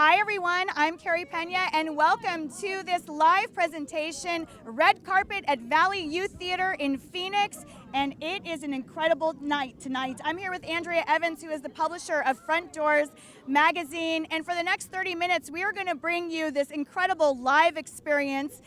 Hi everyone, I'm Carey Pena and welcome to this live presentation, Red Carpet at Valley Youth Theater in Phoenix, and it is an incredible night tonight. I'm here with Andrea Evans, who is the publisher of Front Doors magazine, and for the next 30 minutes we are going to bring you this incredible live experience.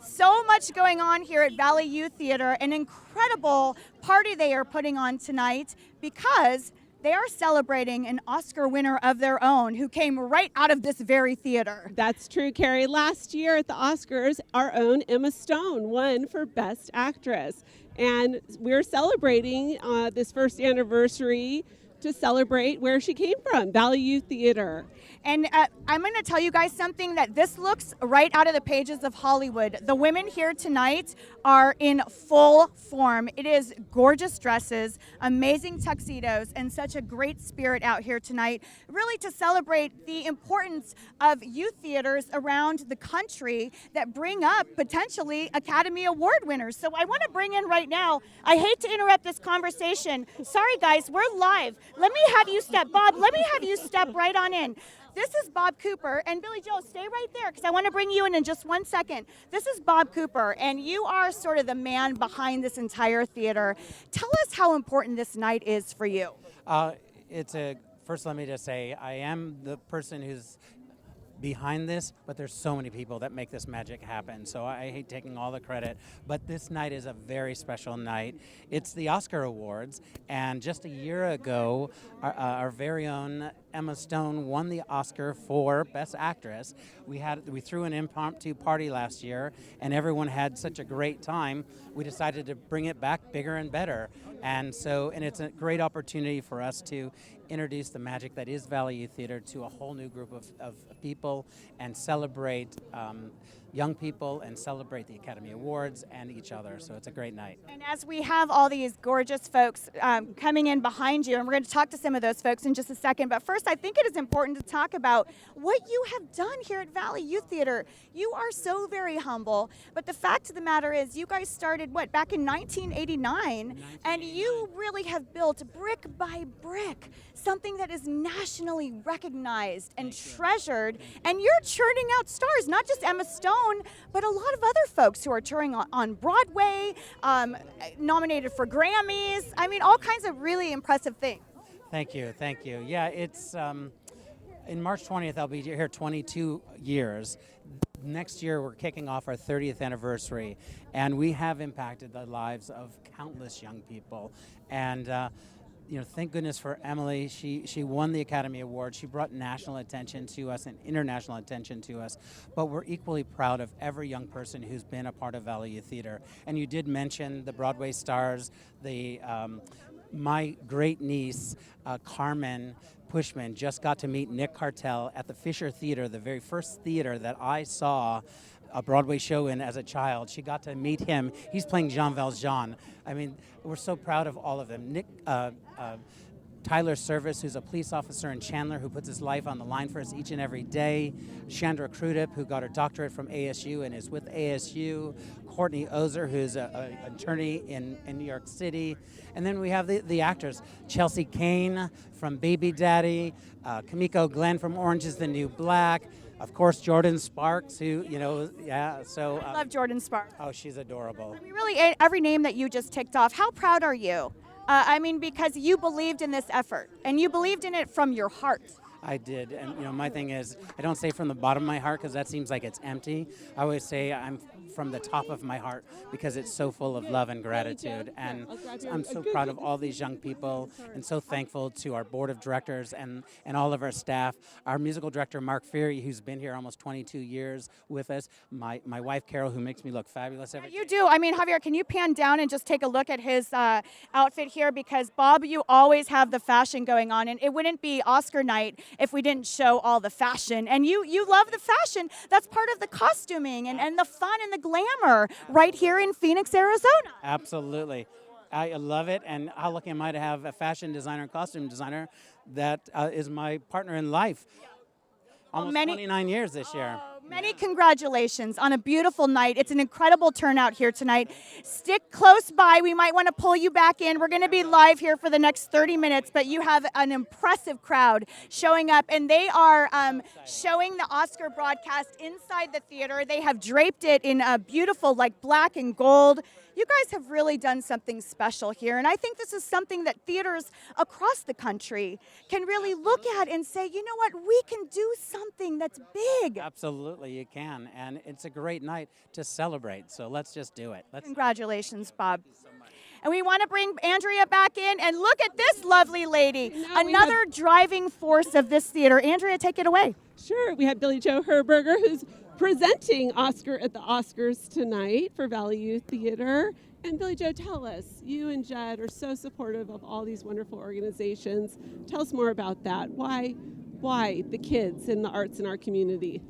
So much going on here at Valley Youth Theater, an incredible party they are putting on tonight because they are celebrating an Oscar winner of their own who came right out of this very theater. That's true, Carey. Last year at the Oscars, our own Emma Stone won for Best Actress. And we're celebrating this first anniversary to celebrate where she came from, Valley Youth Theater. And I'm going to tell you guys something that this looks right out of the pages of Hollywood. The women here tonight are in full form. It is gorgeous dresses, amazing tuxedos, and such a great spirit out here tonight, really to celebrate the importance of youth theaters around the country that bring up potentially Academy Award winners. So I want to bring in right now, I hate to interrupt this conversation. Sorry guys, we're live. Let me have you step, Bob, let me have you step right on in. This is Bobb Cooper, and Billy Joe, stay right there because I want to bring you in just 1 second. This is Bobb Cooper, and you are sort of the man behind this entire theater. Tell us how important this night is for you. First let me just say, I am the person who's behind this, but there's so many people that make this magic happen, so I hate taking all the credit, but this night is a very special night. It's the Oscar Awards, and just a year ago, our very own Emma Stone won the Oscar for Best Actress. We threw an impromptu party last year, and everyone had such a great time. We decided to bring it back bigger and better, and it's a great opportunity for us to introduce the magic that is Valley Youth Theater to a whole new group of people and celebrate young people and celebrate the Academy Awards and each other. So it's a great night. And as we have all these gorgeous folks coming in behind you, and we're going to talk to some of those folks in just a second, but first I think it is important to talk about what you have done here at Valley Youth Theater. You are so very humble, but the fact of the matter is you guys started, back in 1989, and you really have built brick by brick something that is nationally recognized and treasured, and you're churning out stars, not just Emma Stone, but a lot of other folks who are touring on Broadway, nominated for Grammys. I mean, all kinds of really impressive things. Thank you. Yeah, it's in March 20th, I'll be here 22 years. Next year, we're kicking off our 30th anniversary, and we have impacted the lives of countless young people. And thank goodness for Emily. She won the Academy Award. She brought national attention to us and international attention to us. But we're equally proud of every young person who's been a part of Valley Youth Theater. And you did mention the Broadway stars, my great niece, Carmen Pushman, just got to meet Nick Cartel at the Fisher Theater, the very first theater that I saw a Broadway show in as a child. She got to meet him. He's playing Jean Valjean. I mean, we're so proud of all of them. Tyler Service, who's a police officer in Chandler, who puts his life on the line for us each and every day. Chandra Crudup, who got her doctorate from ASU and is with ASU. Courtney Ozer, who's an attorney in New York City. And then we have the actors. Chelsea Kane from Baby Daddy. Kimiko Glenn from Orange is the New Black. Of course, Jordan Sparks, who, I love Jordan Sparks. Oh, she's adorable. I mean, really, every name that you just ticked off, how proud are you? Because you believed in this effort, and you believed in it from your heart. I did, and my thing is, I don't say from the bottom of my heart because that seems like it's empty. I always say I'm from the top of my heart because it's so full of love and gratitude, and I'm so proud of all these young people and so thankful to our board of directors and all of our staff. Our musical director, Mark Feary, who's been here almost 22 years with us, my wife, Carol, who makes me look fabulous every day. You do. I mean, Javier, can you pan down and just take a look at his outfit here? Because, Bob, you always have the fashion going on, and it wouldn't be Oscar night if we didn't show all the fashion. And you love the fashion. That's part of the costuming and the fun and the glamour right here in Phoenix, Arizona. Absolutely. I love it, and how lucky am I to have a fashion designer and costume designer that is my partner in life. Almost 29 years this year. Many congratulations on a beautiful night. It's an incredible turnout here tonight. Stick close by. We might want to pull you back in. We're going to be live here for the next 30 minutes, but you have an impressive crowd showing up, and they are showing the Oscar broadcast inside the theater. They have draped it in a beautiful, like, black and gold. You guys have really done something special here, and I think this is something that theaters across the country can really look at and say, you know what, we can do something that's big. Absolutely, you can, and it's a great night to celebrate, so let's just do it. Congratulations, Bob. And we want to bring Andrea back in, and look at this lovely lady, another driving force of this theater. Andrea, take it away. Sure, we have Billy Joe Herberger, who's presenting Oscar at the Oscars tonight for Valley Youth Theater. And Billy Joe, tell us, you and Jed are so supportive of all these wonderful organizations. Tell us more about that. Why the kids and the arts in our community?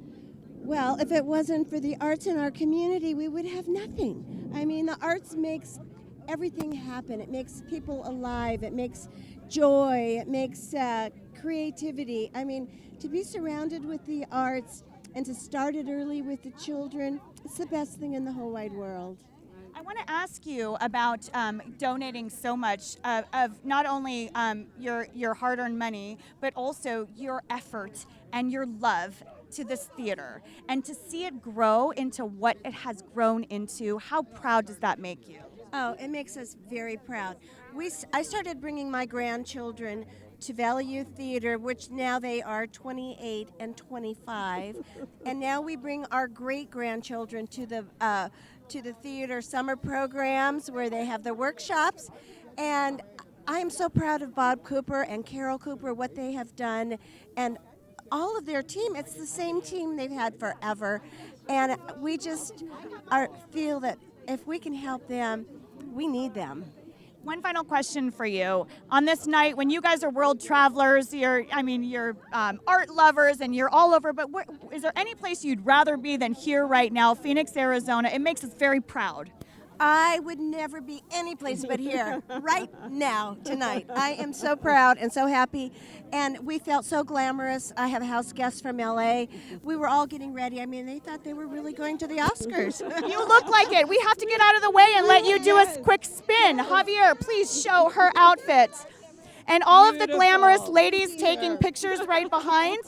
Well, if it wasn't for the arts in our community, we would have nothing. I mean, the arts makes everything happen. It makes people alive. It makes joy. It makes creativity. I mean, to be surrounded with the arts and to start it early with the children, it's the best thing in the whole wide world. I want to ask you about donating so much of not only your hard-earned money, but also your effort and your love to this theater, and to see it grow into what it has grown into. How proud does that make you? Oh, it makes us very proud. I started bringing my grandchildren to Valley Youth Theater, which now they are 28 and 25, and now we bring our great-grandchildren to the theater summer programs where they have their workshops, and I am so proud of Bobb Cooper and Carol Cooper, what they have done, and all of their team. It's the same team they've had forever, and we just feel that if we can help them, we need them. One final question for you. On this night, when you guys are world travelers, you're art lovers and you're all over, but is there any place you'd rather be than here right now, Phoenix, Arizona? It makes us very proud. I would never be any place but here, right now, tonight. I am so proud and so happy, and we felt so glamorous. I have house guests from LA. We were all getting ready. I mean, they thought they were really going to the Oscars. You look like it. We have to get out of the way and let you do a quick spin. Javier, please show her outfit. And all of the glamorous ladies taking pictures right behind.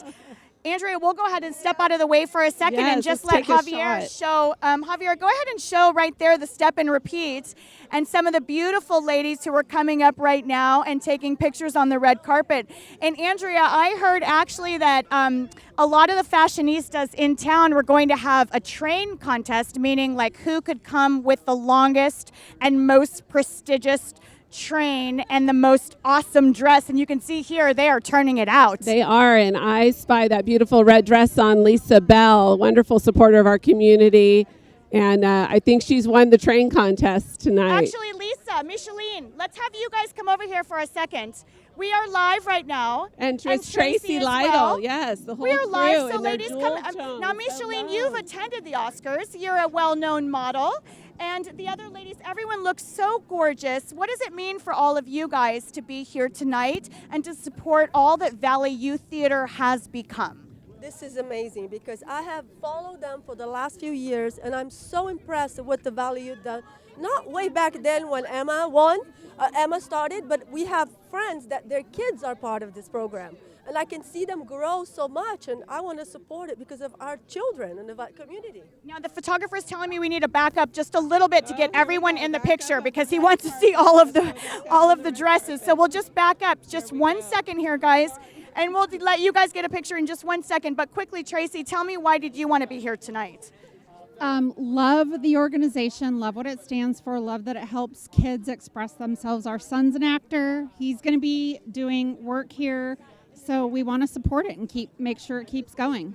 Andrea, we'll go ahead and step out of the way for a second and just let Javier show. Javier, go ahead and show right there the step and repeat, and some of the beautiful ladies who are coming up right now and taking pictures on the red carpet. And Andrea, I heard actually that a lot of the fashionistas in town were going to have a train contest, meaning like who could come with the longest and most prestigious train and the most awesome dress, and you can see here they are turning it out. They are, and I spy that beautiful red dress on Lisa Bell, wonderful supporter of our community, and I think she's won the train contest tonight. Actually, Lisa, Micheline, let's have you guys come over here for a second. We are live right now. And Tracey Light, yes, the whole We are crew, live, so and ladies come. Now, Micheline, you've attended the Oscars. You're a well-known model. And the other ladies, everyone looks so gorgeous. What does it mean for all of you guys to be here tonight and to support all that Valley Youth Theater has become? This is amazing because I have followed them for the last few years, and I'm so impressed with what the Valley Youth done. Not way back then when Emma started, but we have friends that their kids are part of this program. And I can see them grow so much, and I want to support it because of our children and of our community. Now, the photographer's telling me we need to back up just a little bit to get everyone in the picture because he wants to see all of the dresses. So we'll just back up just 1 second here, guys, and we'll let you guys get a picture in just 1 second. But quickly, Tracey, tell me, why did you want to be here tonight? Love the organization, love what it stands for, love that it helps kids express themselves. Our son's an actor. He's going to be doing work here. So we want to support it and make sure it keeps going.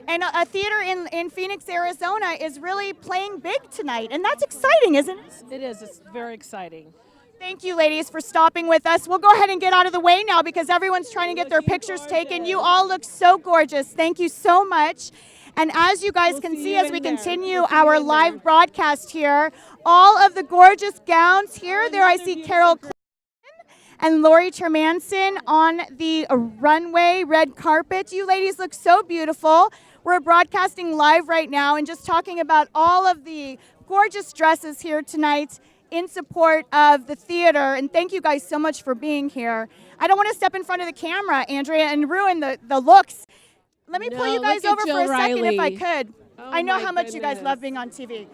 And a theater in Phoenix, Arizona is really playing big tonight, and that's exciting, isn't it? It is. It's very exciting. Thank you, ladies, for stopping with us. We'll go ahead and get out of the way now because everyone's trying to get their pictures taken. You all look so gorgeous. Thank you so much. And as you guys can see, as we continue our live broadcast here, all of the gorgeous gowns here. There I see Carol and Lori Termanson on the runway, red carpet. You ladies look so beautiful. We're broadcasting live right now and just talking about all of the gorgeous dresses here tonight in support of the theater. And thank you guys so much for being here. I don't want to step in front of the camera, Andrea, and ruin the looks. Let me pull you guys over for a second if I could. I know how much you guys love being on TV.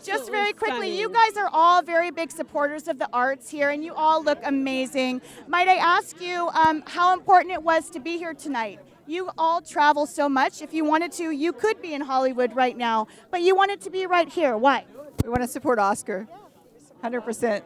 Just very quickly, you guys are all very big supporters of the arts here, and you all look amazing. Might I ask you how important it was to be here tonight? You all travel so much. If you wanted to, you could be in Hollywood right now, but you wanted to be right here. Why? We want to support Oscar, 100%.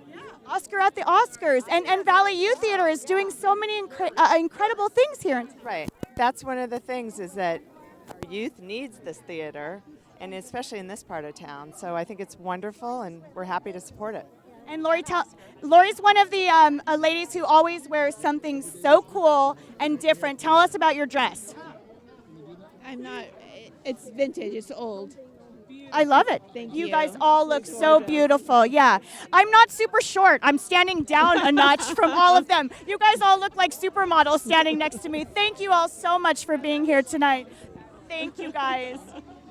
Oscar at the Oscars, and Valley Youth Theater is doing so many incredible things here. Right. That's one of the things is that our youth needs this theater, and especially in this part of town. So I think it's wonderful, and we're happy to support it. And Lori's one of the ladies who always wears something so cool and different. Tell us about your dress. It's vintage, it's old. I love it. Thank you. You guys all look so beautiful. Yeah. I'm not super short. I'm standing down a notch from all of them. You guys all look like supermodels standing next to me. Thank you all so much for being here tonight. Thank you guys.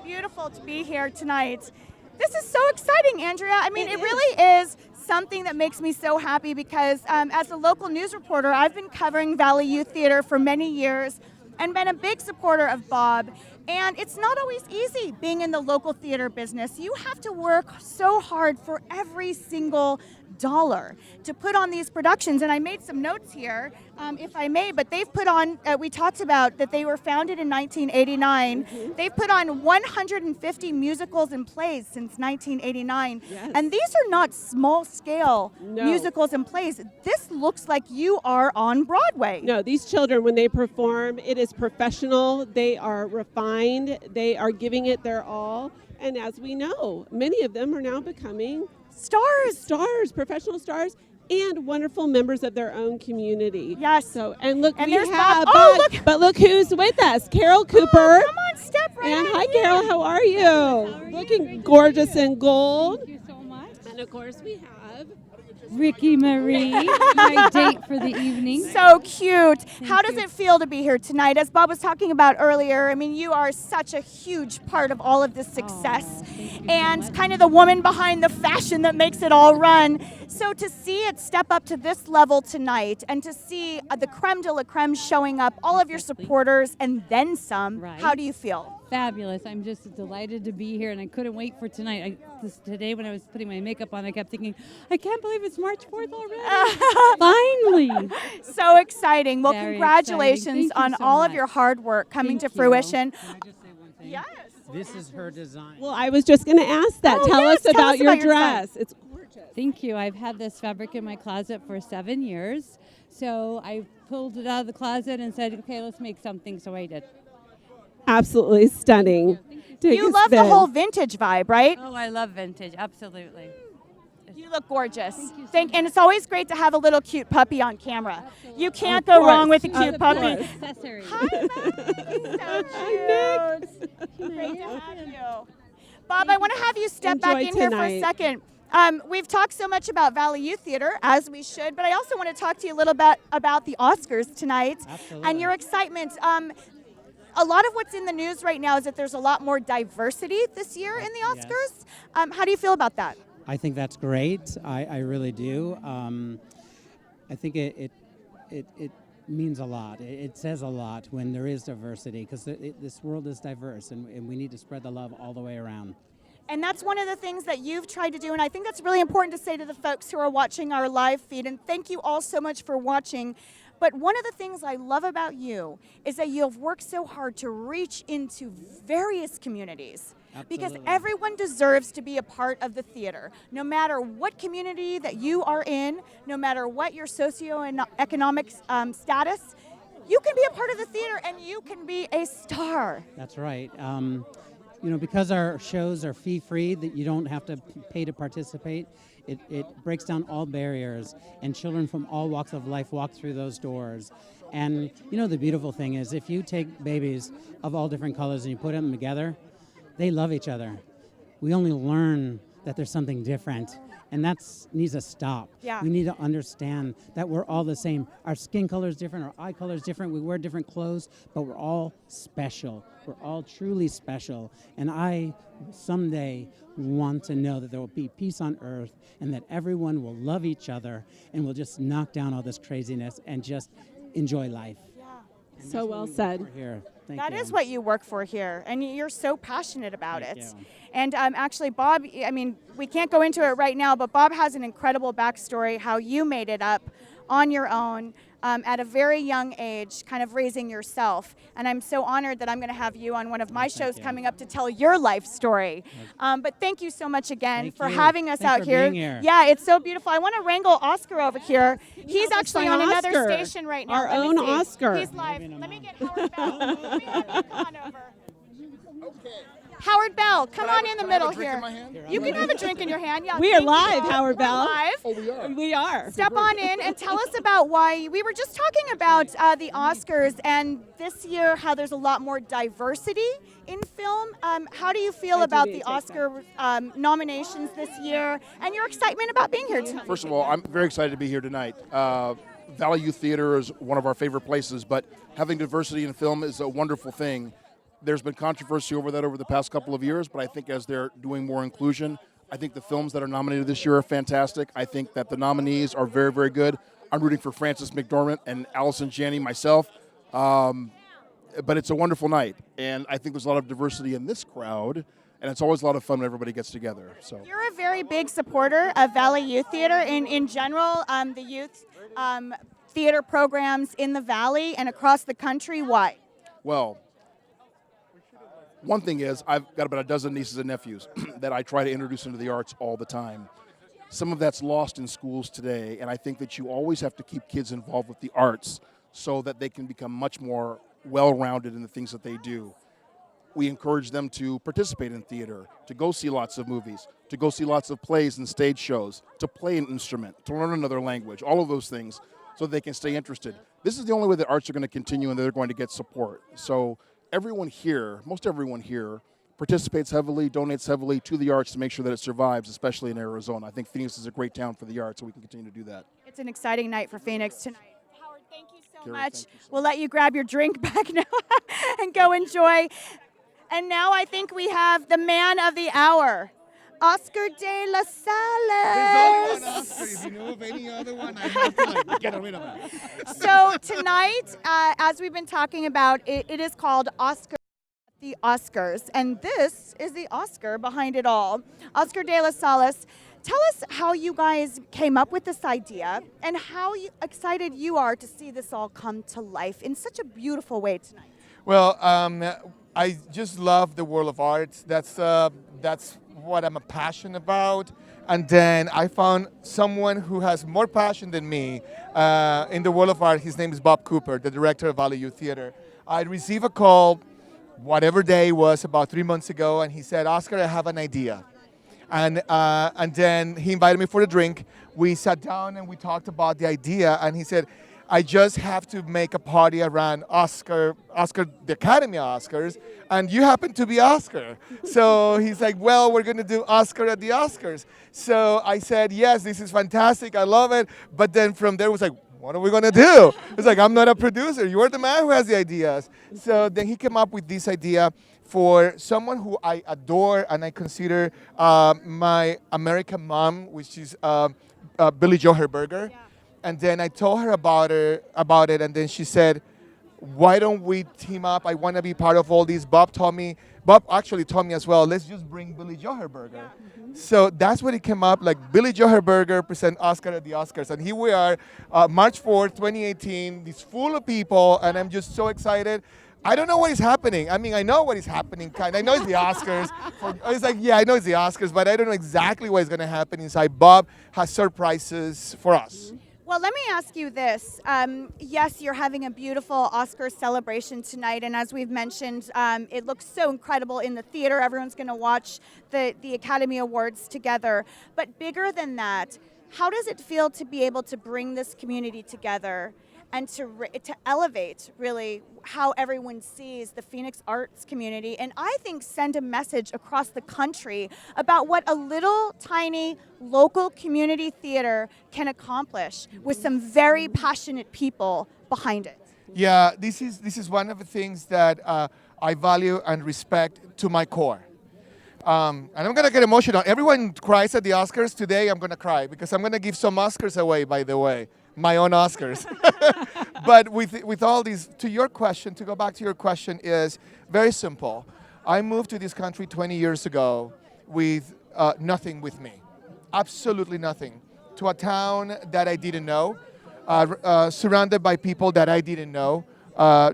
Beautiful to be here tonight. This is so exciting, Andrea. I mean, it really is something that makes me so happy because as a local news reporter, I've been covering Valley Youth Theater for many years and been a big supporter of Bobb. And it's not always easy being in the local theater business. You have to work so hard for every single dollar to put on these productions. And I made some notes here, if I may, but they've put on, we talked about that they were founded in 1989. They've put on 150 musicals and plays since 1989. Yes. And these are not small scale musicals and plays. This looks like you are on Broadway. No, these children, when they perform, it is professional. They are refined. They are giving it their all. And as we know, many of them are now becoming stars, professional stars, and wonderful members of their own community. Yes. So, and look, And we there's have, Bob. Oh, look. but look who's with us, Carol Cooper. Oh, come on, step right And on hi, in. Carol, how are you? Looking gorgeous in gold. Thank you so much. And of course, we have Ricky Marie, my date for the evening. So cute. How does it feel to be here tonight? As Bob was talking about earlier, I mean, you are such a huge part of all of this success and kind of the woman behind the fashion that makes it all run. So to see it step up to this level tonight and to see the creme de la creme showing up, all of your supporters and then some, Right. how do you feel? Fabulous. I'm just delighted to be here, and I couldn't wait for tonight. Today when I was putting my makeup on, I kept thinking, I can't believe it's March 4th already. Finally. So exciting. Well, Very congratulations exciting. Thank you on so all of much. your hard work coming Thank to you. fruition. Can I just say one thing? Yes. This is her design. Well, I was just going to ask that. Oh, Tell yes, us tell about us your about your design. dress. It's gorgeous. Thank you. I've had this fabric in my closet for 7 years. So I pulled it out of the closet and said, okay, let's make something. So I did. Absolutely stunning. Take You a love the spin. whole vintage vibe, right? Oh, I love vintage. Absolutely. You look gorgeous. Thank you so And it's always great to have a little cute puppy on camera. You can't Of go wrong course. with a cute Of puppy. course. Accessory. Hi, Maggie. So cute. Great to have you. Bob, I want to have you step back Enjoy in here for a tonight. second. We've talked so much about Valley Youth Theater, as we should, but I also want to talk to you a little bit about the Oscars tonight Absolutely. and your excitement. A lot of what's in the news right now is that there's a lot more diversity this year in the Oscars. How do you feel about that? I think that's great. I really do. I think it means a lot. It says a lot when there is diversity because this world is diverse and we need to spread the love all the way around. And that's one of the things that you've tried to do, and I think that's really important to say to the folks who are watching our live feed, and thank you all so much for watching. But one of the things I love about you is that you've worked so hard to reach into various communities. Because Absolutely. everyone deserves to be a part of the theater. No matter what community that you are in, no matter what your socioeconomic status, you can be a part of the theater and you can be a star. That's right. Because our shows are fee-free, that you don't have to pay to participate, it breaks down all barriers, and children from all walks of life walk through those doors. And the beautiful thing is, if you take babies of all different colors and you put them together, they love each other. We only learn that there's something different, And that needs to stop. Yeah. We need to understand that we're all the same. Our skin color is different, our eye color is different, we wear different clothes, but we're all special. We're all truly special. And I someday want to know that there will be peace on earth and that everyone will love each other and will just knock down all this craziness and just enjoy life. And So that's well what we said. work for here. Thank That you. is what you work for here, and you're so passionate about Thank it. you. And actually, Bobb, I mean, we can't go into it right now, but Bobb has an incredible backstory how you made it up on your own at a very young age, kind of raising yourself. And I'm so honored that I'm going to have you on one of my shows you. coming up to tell your life story. But thank you so much again Thank for you. having us Thanks out for here. being here. Yeah, it's so beautiful. I want to wrangle Oscar over here. He's Let's actually find on another Oscar, station right now. our Let me own see. Oscar. He's live. Maybe in a Let me month. get Howard Bell. Let me have him come on over. Howard Bell, come on in the middle here. You can have a drink in your hand. Yeah, We are thank you, live, Bob. Howard We're Bell. live. Oh, we are. We are. Step on in and tell us about why we were just talking about the Oscars and this year how there's a lot more diversity in film. How do you feel about the Oscar nominations this year and your excitement about being here tonight? First of all, I'm very excited to be here tonight. Valley Youth Theater is one of our favorite places, but having diversity in film is a wonderful thing. There's been controversy over that over the past couple of years, but I think as they're doing more inclusion, I think the films that are nominated this year are fantastic. I think that the nominees are very, very good. I'm rooting for Frances McDormand and Allison Janney myself. But it's a wonderful night, and I think there's a lot of diversity in this crowd, and it's always a lot of fun when everybody gets together. So You're a very big supporter of Valley Youth Theater in general, the youth theater programs in the Valley and across the country. Why? well, one thing is I've got about a dozen nieces and nephews that I try to introduce into the arts all the time. Some of that's lost in schools today, and I think that you always have to keep kids involved with the arts so that they can become much more well-rounded in the things that they do. We encourage them to participate in theater, to go see lots of movies, to go see lots of plays and stage shows, to play an instrument, to learn another language, all of those things so they can stay interested. This is the only way that arts are going to continue and they're going to get support. So everyone here, most everyone here, participates heavily, donates heavily to the arts to make sure that it survives, especially in Arizona. I think Phoenix is a great town for the arts, so we can continue to do that. It's an exciting night for Phoenix tonight. Howard, thank you so Carey, much. thank you so We'll let you grab your drink back now and go enjoy. And now I think we have the man of the hour, Oscar de la Salle. There's only one Oscar. If you know of any other one, I have to get rid of that. So tonight, as we've been talking about, it is called Oscar at the Oscars, and this is the Oscar behind it all. Oscar de la Salle, tell us how you guys came up with this idea and how excited you are to see this all come to life in such a beautiful way tonight. Well, I just love the world of arts. That's what I'm passionate about. And then I found someone who has more passion than me in the world of art. His name is Bobb Cooper, the director of Valley Youth Theater. I received a call, whatever day it was, about 3 months ago, and he said, "Oscar, I have an idea." And then he invited me for a drink. We sat down and we talked about the idea, and he said, "I just have to make a party around Oscar, the Academy Oscars, and you happen to be Oscar." So he's like, "Well, we're going to do Oscar at the Oscars." So I said, "Yes, this is fantastic. I love it." But then from there it was like, "What are we going to do?" It's like, "I'm not a producer. You're the man who has the ideas." So then he came up with this idea for someone who I adore and I consider my American mom, which is Billie Joe Herberger. Yeah. And then I told her about it, and then she said, "Why don't we team up? I want to be part of all these." Bobb actually told me as well, "Let's just bring Billie Joe Herberger." Yeah. Mm-hmm. So that's what it came up, like Billie Joe Herberger present Oscar at the Oscars. And here we are, March 4th, 2018, it's full of people, and I'm just so excited. I don't know what is happening. I mean, I know what is happening, kind of. I know it's the Oscars. It's like, yeah, I know it's the Oscars, but I don't know exactly what is going to happen inside. Bobb has surprises for us. Well, let me ask you this. Yes, you're having a beautiful Oscar celebration tonight, and as we've mentioned, it looks so incredible in the theater. Everyone's going to watch the Academy Awards together. But bigger than that, how does it feel to be able to bring this community together and to elevate really how everyone sees the Phoenix arts community, and I think send a message across the country about what a little tiny local community theater can accomplish with some very passionate people behind it. Yeah, this is one of the things that I value and respect to my core. And I'm going to get emotional. Everyone cries at the Oscars. Today I'm going to cry because I'm going to give some Oscars away, by the way, my own Oscars. But with all these, to your question, to go back to your question, is very simple. I moved to this country 20 years ago with nothing with me, absolutely nothing, to a town that I didn't know, surrounded by people that I didn't know,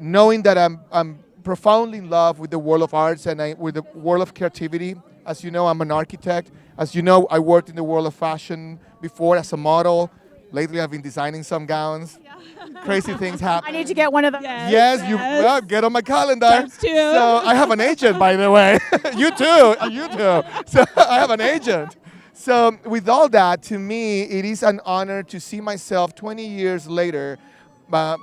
knowing that I'm profoundly in love with the world of arts and with the world of creativity. As you know, I'm an architect. As you know, I worked in the world of fashion before as a model. Lately, I've been designing some gowns. Yeah. Crazy things happen. I need to get one of them. Yes. You get on my calendar. So I have an agent, by the way. You too. So I have an agent. So with all that, to me, it is an honor to see myself 20 years later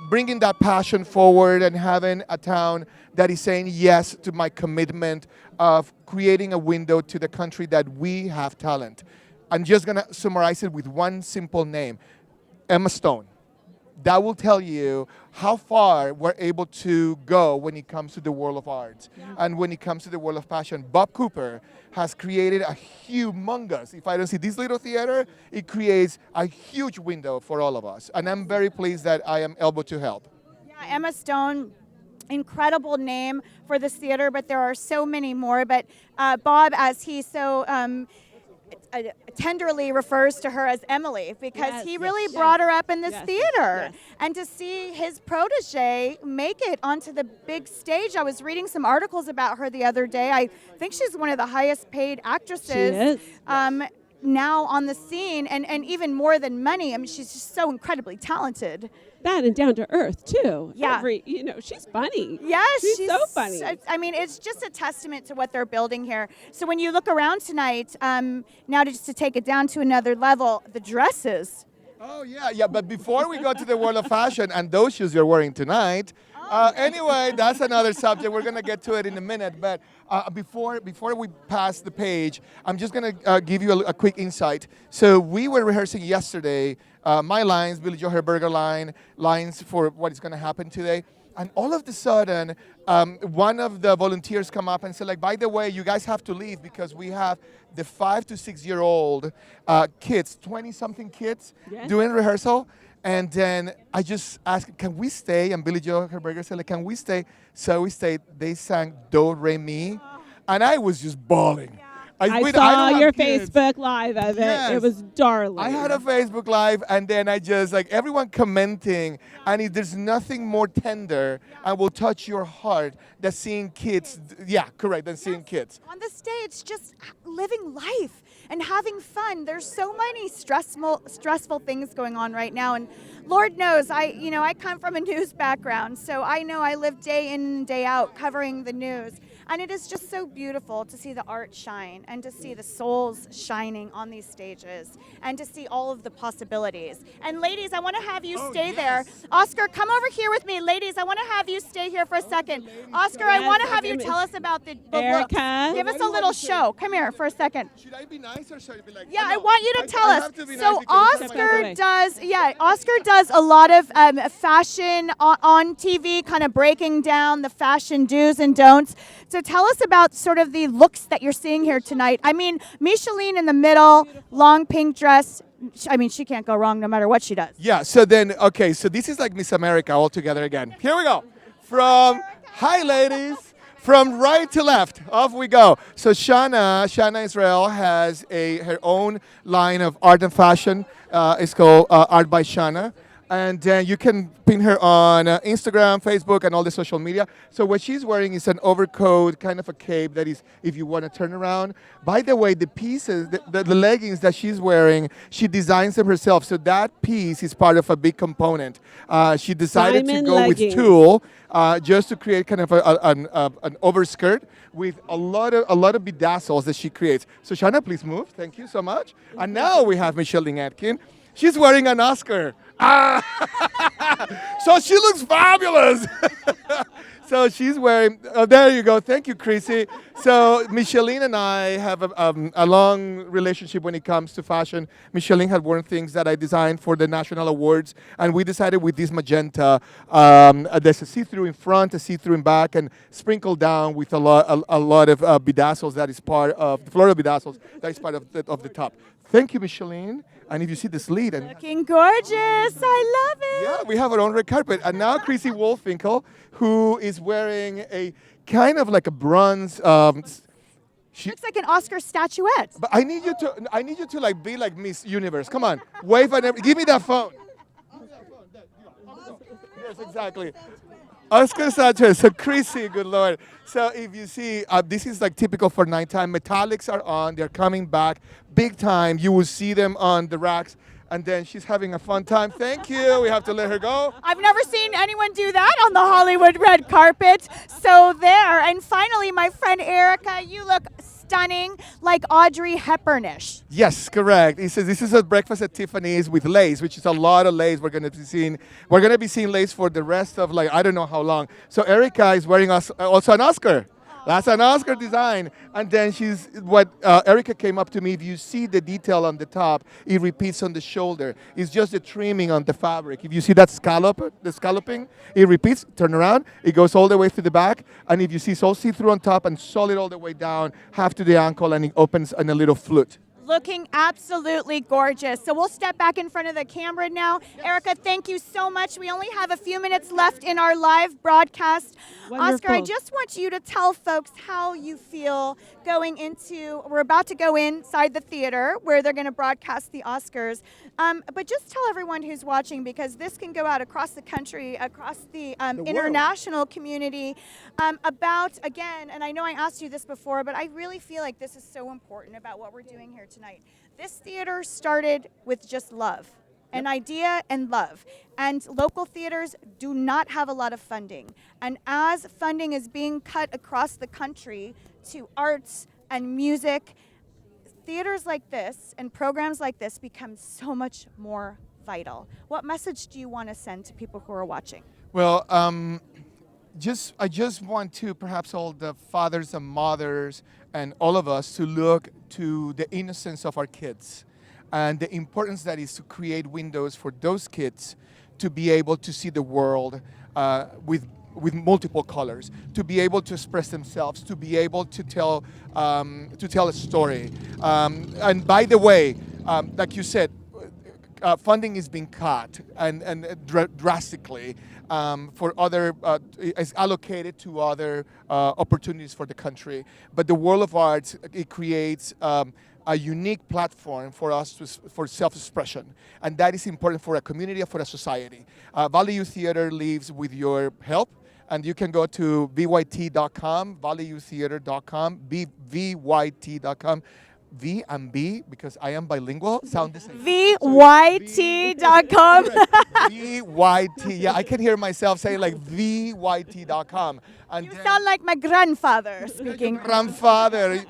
bringing that passion forward and having a town that is saying yes to my commitment of creating a window to the country that we have talent. I'm just going to summarize it with one simple name, Emma Stone. That will tell you how far we're able to go when it comes to the world of arts and when it comes to the world of passion. Bobb Cooper has created a humongous, if I don't see this little theater, it creates a huge window for all of us. And I'm very pleased that I am able to help. Yeah, Emma Stone, incredible name for this theater, but there are so many more. But Bob, as he so tenderly refers to her as Emily, because he really brought her up in this theater. And to see his protege make it onto the big stage, I was reading some articles about her the other day. I think she's one of the highest paid actresses now on the scene, and even more than money. I mean, she's just so incredibly talented. That and down to earth too. Yeah. She's funny. Yes, she's so funny. I mean, it's just a testament to what they're building here. So when you look around tonight, now just to take it down to another level, the dresses. Oh yeah. But before we go to the world of fashion and those shoes you're wearing tonight, anyway, that's another subject. We're gonna get to it in a minute. But before we pass the page, I'm just gonna give you a quick insight. So we were rehearsing yesterday. My lines, Billy Joe Herberger lines for what is going to happen today. And all of a sudden, one of the volunteers come up and say, like, by the way, you guys have to leave because we have the 5 to 6 year old kids, 20-something kids doing rehearsal. And then I just asked, can we stay? And Billy Joe Herberger said, like, can we stay? So we stayed. They sang Do, Re, Mi. And I was just bawling. I saw your Facebook Live of it. It was darling. I had a Facebook Live, and then I just, like, everyone commenting, and there's nothing more tender and will touch your heart than seeing kids. Yeah, correct, than seeing kids. On the stage, just living life and having fun. There's so many stressful things going on right now, and Lord knows, I come from a news background, so I know I live day in and day out covering the news. And it is just so beautiful to see the art shine and to see the souls shining on these stages and to see all of the possibilities. And ladies, I want to have you stay there. Oscar, come over here with me. Ladies, I want to have you stay here for a second. Oscar, I want to have you tell us about the looks. Give us a little show. Come here for a second. Should I be nice or should I be like? Yeah, I want you to tell us. So Oscar does a lot of fashion on TV, kind of breaking down the fashion do's and don'ts. So tell us about sort of the looks that you're seeing here tonight. I mean, Micheline in the middle, long pink dress. I mean, she can't go wrong no matter what she does. Yeah, so this is like Miss America all together again. Here we go. Hi ladies, from right to left, off we go. So Shana Israel has her own line of art and fashion. It's called Art by Shana. And you can pin her on Instagram, Facebook, and all the social media. So what she's wearing is an overcoat, kind of a cape that is, if you want to turn around. By the way, the pieces, the leggings that she's wearing, she designs them herself. So that piece is part of a big component. She decided to go with tulle just to create kind of an overskirt with a lot of bedazzles that she creates. So Shana, please move. Thank you so much. And now we have Michelle Atkin. She's wearing an Oscar. So she looks fabulous. So she's wearing, oh, there you go. Thank you, Tracey. So Micheline and I have a long relationship when it comes to fashion. Micheline had worn things that I designed for the national awards, and we decided with this magenta, there's a see-through in front, a see-through in back, and sprinkled down with a lot of bedazzles that is part of, the floral bedazzles that is part of the top. Thank you, Micheline. And if you see the sleeve, and Looking gorgeous. I love it. yeah, we have our own red carpet. And now Tracey Wolfinkel, who is wearing a kind of like a bronze. She Looks like an Oscar statuette. But I need you to like be like Miss Universe. Come on, wave and give me that phone. Yes, exactly. Oscar statuette. So Tracey, good Lord. So if you see, this is like typical for nighttime. Metallics are on. They're coming back big time. You will see them on the racks. And then she's having a fun time. Thank you. We have to let her go. I've never seen anyone do that on the Hollywood red carpet. So there. And finally, my friend Erica, you look stunning, like Audrey Hepburnish. Yes, correct. He says this is a breakfast at Tiffany's with lace, which is a lot of lace. We're going to be seeing. We're going to be seeing lace for the rest of like I don't know how long. So Erica is wearing us also an Oscar. That's an Oscar design. And then she's, what Erica came up to me, if you see the detail on the top, it repeats on the shoulder. It's just the trimming on the fabric. If you see that scallop, the scalloping, it repeats, turn around, it goes all the way to the back. And if you see, it's all see-through on top and solid all the way down, half to the ankle, and it opens in a little flute. Looking absolutely gorgeous. So we'll step back in front of the camera now. Yes. Erica, thank you so much. We only have a few minutes left in our live broadcast. Wonderful. Oscar, I just want you to tell folks how you feel going into, we're about to go inside the theater where they're going to broadcast the Oscars. But just tell everyone who's watching, because this can go out across the country, across the international community, about, again, and I know I asked you this before, but I really feel like this is so important about what we're doing here tonight. This theater started with just love, an idea and love. And local theaters do not have a lot of funding. And as funding is being cut across the country to arts and music, theaters like this and programs like this become so much more vital. What message do you want to send to people who are watching? Well, I just want to perhaps all the fathers and mothers and all of us to look to the innocence of our kids and the importance that is to create windows for those kids to be able to see the world with multiple colors, to be able to express themselves, to be able to tell a story. And by the way, like you said, funding is being cut and drastically for other is allocated to other opportunities for the country. But the world of arts, it creates a unique platform for us for self-expression, and that is important for a community and for a society. Valley Youth Theater lives with your help. And you can go to vyt.com, valleyyouththeater.com, vyt.com. V and B, because I am bilingual, sound the same. VYT.com. VYT. Yeah, I can hear myself say like VYT.com. And you sound like my grandfather speaking. Grandfather.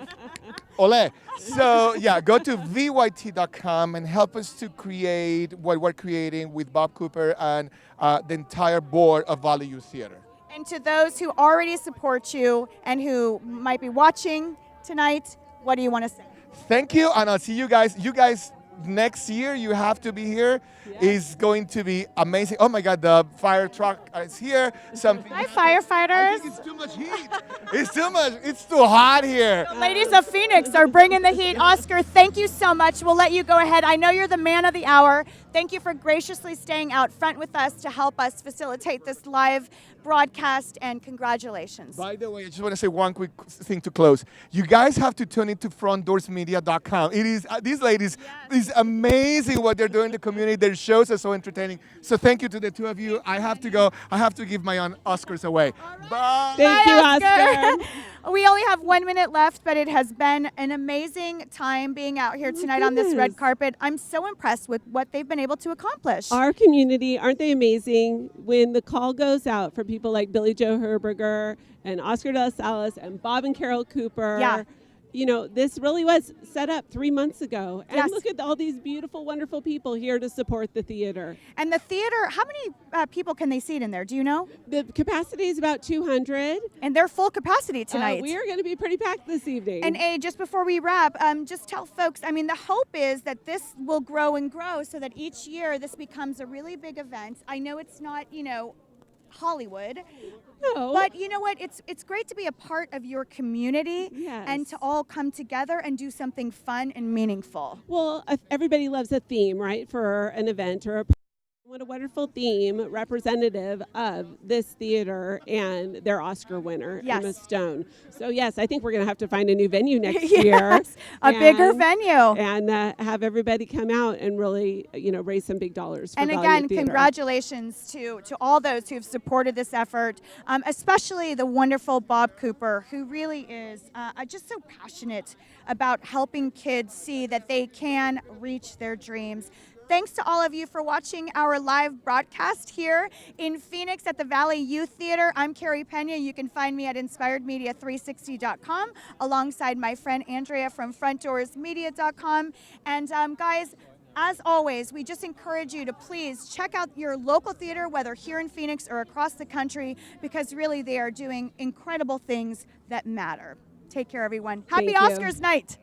Ole. So yeah, go to vyt.com and help us to create what we're creating with Bobb Cooper and the entire board of Valley Youth Theater. And to those who already support you and who might be watching tonight, what do you want to say? Thank you, and I'll see you guys. You guys, next year, you have to be here. Yes. It's going to be amazing. Oh my God, the fire truck is here. Something. Hi, firefighters. I think it's too much heat. It's too much. It's too hot here. The ladies of Phoenix are bringing the heat. Oscar, thank you so much. We'll let you go ahead. I know you're the man of the hour. Thank you for graciously staying out front with us to help us facilitate this live broadcast, and congratulations. By the way, I just want to say one quick thing to close. You guys have to tune into frontdoorsmedia.com. It is these ladies, it's amazing what they're doing in the community. Their shows are so entertaining. So thank you to the two of you. I have to go. I have to give my own Oscars away. Right. Bye. Thank you, Oscar. We only have 1 minute left, but it has been an amazing time being out here tonight on this red carpet. I'm so impressed with what they've been able to accomplish. Our community, aren't they amazing? When the call goes out for people like Billy Joe Herberger and Oscar de la Salle and Bobb and Carol Cooper, this really was set up 3 months ago. And Yes. look at all these beautiful, wonderful people here to support the theater. And the theater, how many people can they seat in there? Do you know? The capacity is about 200. And they're full capacity tonight. We are going to be pretty packed this evening. And just before we wrap, just tell folks, I mean, the hope is that this will grow and grow so that each year this becomes a really big event. I know it's not, Hollywood. No. But you know what? It's great to be a part of your community and to all come together and do something fun and meaningful. Well, everybody loves a theme, right, for an event or a what a wonderful theme representative of this theater and their Oscar winner, Yes. Emma Stone. So, yes, I think we're going to have to find a new venue next Yes, year. a bigger venue. And have everybody come out and really, raise some big dollars for And Value again, Theater. congratulations to all those who've supported this effort, especially the wonderful Bobb Cooper, who really is just so passionate about helping kids see that they can reach their dreams. Thanks to all of you for watching our live broadcast here in Phoenix at the Valley Youth Theater. I'm Carey Pena. You can find me at inspiredmedia360.com alongside my friend Andrea from frontdoorsmedia.com. And guys, as always, we just encourage you to please check out your local theater, whether here in Phoenix or across the country, because really they are doing incredible things that matter. Take care, everyone. Happy Thank you. Oscars night.